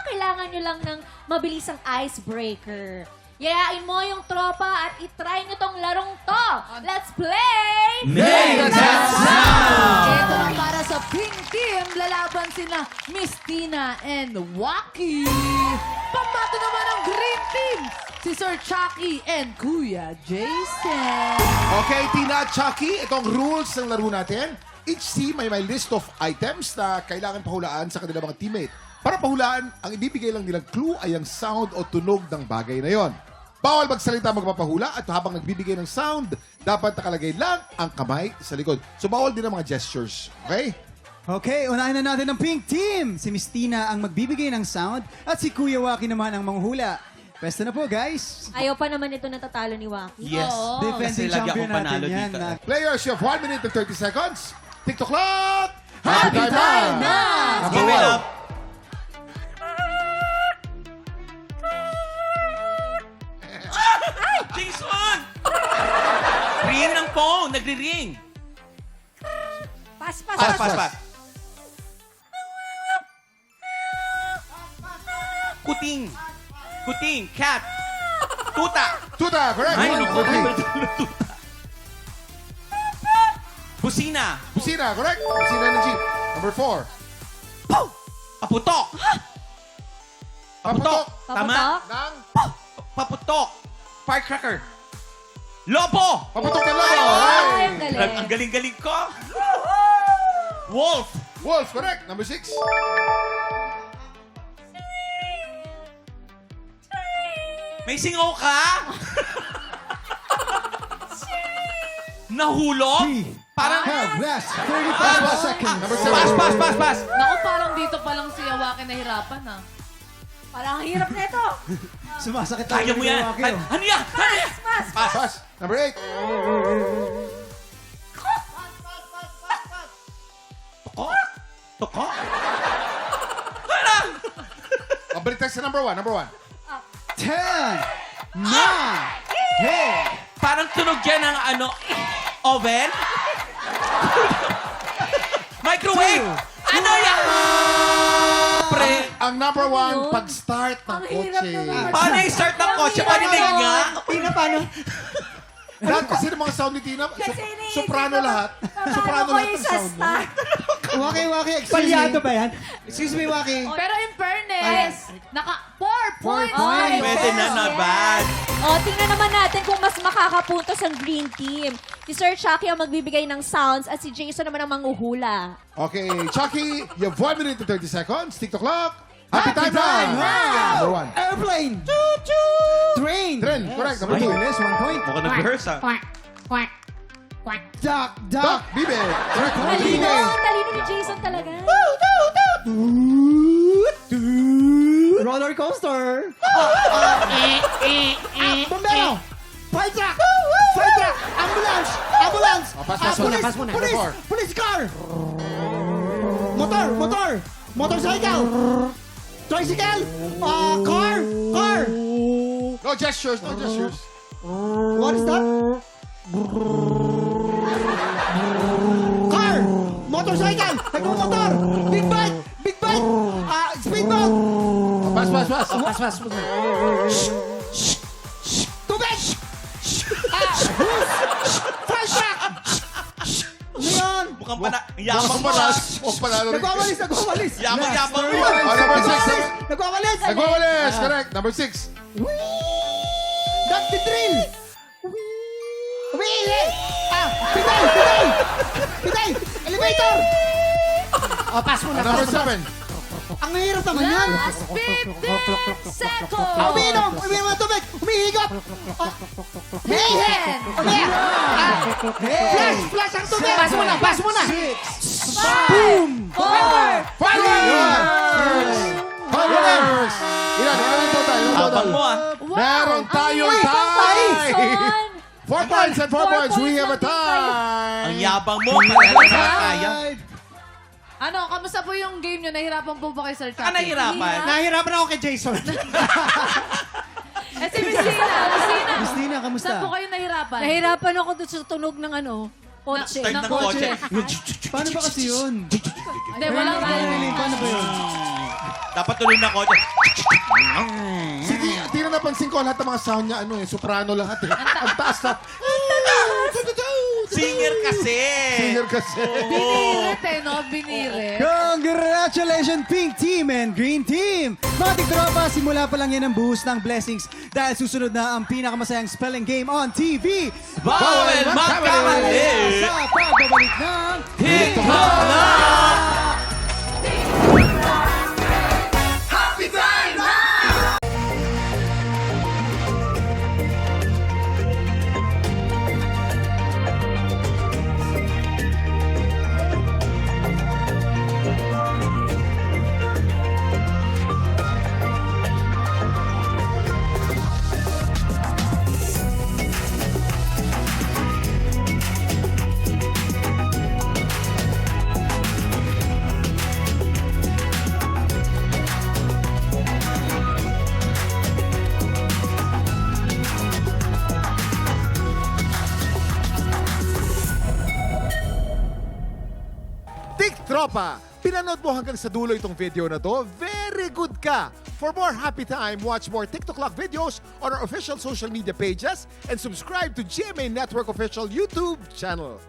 kailangan nyo lang ng mabilisang icebreaker. Yayain mo yung tropa at itry nyo tong larong to. Let's play! Name that sound! Ito na para sa Pink Team, lalaban sina Miss Tina and Waki. Pambato naman ang Green Team, si Sir Chucky and Kuya Jason. Okay, Tina at Chucky, itong rules ng laro natin. Each team ay may list of items na kailangan pahulaan sa kanilang mga teammate. Para pahulaan, ang ibibigay lang nilang clue ay ang sound o tunog ng bagay na yon. Bawal magsalita magpapahula at habang nagbibigay ng sound, dapat nakalagay lang ang kamay sa likod. So bawal din ang mga gestures. Okay? Okay, unahin na natin ang Pink Team. Si Miss Tina ang magbibigay ng sound at si Kuya Waki naman ang manghula. Pesta na po, guys. Ayaw pa naman ito natatalo ni Waki. Yes. Defending Kasi lagi champion akong panalo natin yan. dito. Players, you have 1 minute and 30 seconds. TikTok clock! Happy time na! Give it up. Jason! Ring ng phone. Nagri-ring. Pass. Pas. Kuting. Cat. Tuta. Tuta, correct. Ay, Number three. tuta. Busina. Busina, correct. Busina ng jeep. Number 4. Paputok. Paputok. Tama? Nang Paputok. Firecracker. Lobo. paputok ng lobo. Ay, ang Hey. galing. Ang galing-galing ko. Wolf. Wolf, correct. Number 6. May singaw ka? Nahulog? Parang... Have last 35 Pass. seconds. Number 7. Pass. Naku, parang dito pa lang si Waki nahirapan ha. Parang ang hirap na ito. Sumasakit Kaya mo yan. Waki, oh. Ano yan? Pass. Number 8. Toko? Balik tayo sa number 1. Number 1. 10, 9, 8, Parang tunog yan ng oven? Microwave? Ano yan? Pre, Ang number 1, yun? pag-start ng Ang hirap kotse. naman. paano yung start ng kotse? Panilig nga? Tina, paano? Lahat kasi ng mga sound ni Tina, Kasi iniisip soprano ko, lahat. paano Soprano ko lahat yung ng sound mo. start? Waki, excuse me. ba yan? Excuse me, Waki. Pero in fairness, naka 4 points. points. Pwede na naman. O, tingnan naman natin kung mas makakapuntos ang Green Team. Si Sir Chucky ang magbibigay ng sounds at si Jason naman ang manghuhula. Okay, Chucky, you have 1 minute and 30 seconds. TikTok clock. Happy Happy time time now! Number 1. Airplane. Train. Tren, correct. Number 2. Minus 1 point. Mukhang nag-rehearse ah. Duck. Duck, bibe. Correct. Number Talino, 3. ang talino ni Jason talaga. Roller coaster. Bombero. Fire truck. Ambulance. Pass muna. Number 4. Police car. Motor. Motorcycle. Tricycle. Car. No gestures. What is that? Car. Motorcycle. Nagmumotor. Big bike. Speedboat. Pass. Tubig. Fire truck. Ano yan? Mukhang yabang mo. Huwag panalo rin. Nagwawalis. Yabang mo. Number 6. Nagwawalis. Nagwawalis. Correct. Number 6. That's the drill. Pitay. Elevator. Number 7. Ang mahirap naman yan. Last 15 seconds. Umiinom ng tubig. Umihigop. Ten. Flash ang tubig. Pass mo na. 5, 4, 5 winners! Ilan yung total? Abang mo ah. Meron tayong tie! Jason! 4 points and 4 points. We have a Ang tie! yabang mo. Kaya. Ano, kamusta po yung game nyo? Nahirapan po ba kay Sir Ka Chucky? nahirapan. Nahirapan ako kay Jason. Eh si Miss Tina. Miss Tina, kamusta? Saan po kayo nahirapan? Nahirapan ako doon sa tunog ng kotse. Start ng Ng kotse. Paano ba kasi yun? Hindi, walang Paano ba yun? Dapat tuloy na kotse. Sige, di na napansin ko lahat ng mga sound niya, soprano lahat eh. Ang taas na. Singer kasi. Singer kasi. Binirit no? Binirit. Congratulations, Pink Team and Green Team! Mga tiktropa, simula pa lang yan ang buhos ng blessings dahil susunod na ang pinakamasayang spelling game on TV. Bawal magkamali! Sa pagbabalik ng Tiktropa, pinanood mo hanggang sa dulo itong video na to? Very good ka! For more happy time, watch more TikTok Clock videos on our official social media pages and subscribe to GMA Network official YouTube channel.